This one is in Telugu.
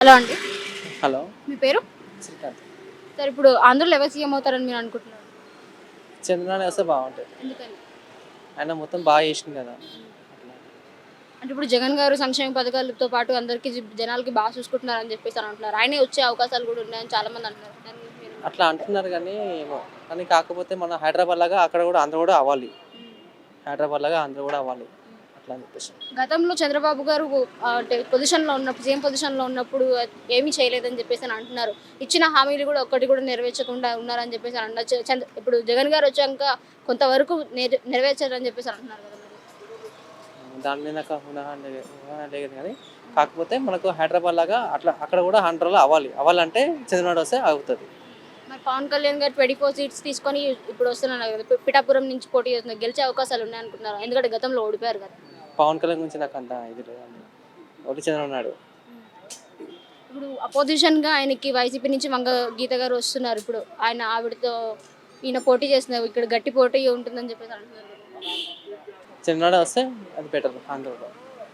హలో అండి. హలో. మీ పేరు? శ్రీకాంత్. సార్ ఇప్పుడు ఆంధ్రలో ఎవరు సీఎం అవుతారని మీరు అనుకుంటున్నారు? చంద్రబాబు వస్తే బాగుంటుంది. ఎందుకని? ఆయన మొత్తం బాగా చేసింది కదా అట్లా. అంటే ఇప్పుడు జగన్ గారు సంక్షేమ పథకాలతో పాటు అందరికీ జనాలకి బాగా చూసుకుంటున్నారని చెప్పేసి అని అంటున్నారు. ఆయనే వచ్చే అవకాశాలు కూడా ఉన్నాయని చాలా మంది అంటున్నారు. దాని గురించి మీరు అట్లా అంటున్నారు కానీ ఏమో, కానీ కాకపోతే మన హైదరాబాద్ లాగా అక్కడ కూడా ఆంధ్ర కూడా అవ్వాలి. హైదరాబాద్ లాగా ఆంధ్ర కూడా అవ్వాలి అట్లా అని చెప్పేసి. గతంలో చంద్రబాబు గారు అంటే పొజిషన్‌లో ఉన్నప్పుడు సీఎం పొజిషన్‌లో ఉన్నప్పుడు ఏమీ చేయలేదని చెప్పేసి అని అంటున్నారు. ఇచ్చిన హామీలు కూడా ఒక్కటి కూడా నెరవేర్చకుండా ఉన్నారని చెప్పేసి అని అన్నారు. ఇప్పుడు జగన్ గారు వచ్చాక కొంతవరకు నెరవేర్చారని చెప్పేసి అంటున్నారు కదా మరి. దాని మీద నాకు ఊహ లేదు కానీ కాకపోతే మనకు హైదరాబాద్ లాగా అట్లా అక్కడ కూడా ఆంధ్రలో అవ్వాలి. అవ్వాలంటే చంద్రబాబు వస్తే అవుతుంది. మరి పవన్ కళ్యాణ్ గారు 24 సీట్స్ తీసుకొని ఇప్పుడు వస్తున్నారు కదా. పిఠాపురం నుంచి పోటీ చేస్తున్నారు. గెలిచే అవకాశాలు ఉన్నాయనుకుంటున్నారు. ఎందుకంటే గతంలో ఓడిపోయారు కదా. పవన్ కళ్యాణ్ గురించి నాకు అంత ఇది లేదండి. ఒకటి చంద్రబాబు ఉన్నాడు. ఇప్పుడు అపోజిషన్‌గా ఆయనకి వైసీపీ నుంచి వంగ గీత గారు వస్తున్నారు. ఇప్పుడు ఆవిడతో ఈయన పోటీ చేస్తున్నారు. ఇక్కడ గట్టి పోటీ ఉంటుందని చెప్పేసి అంటున్నారు. చంద్రబాబు వస్తే అది బెటర్ ఆంధ్రలో.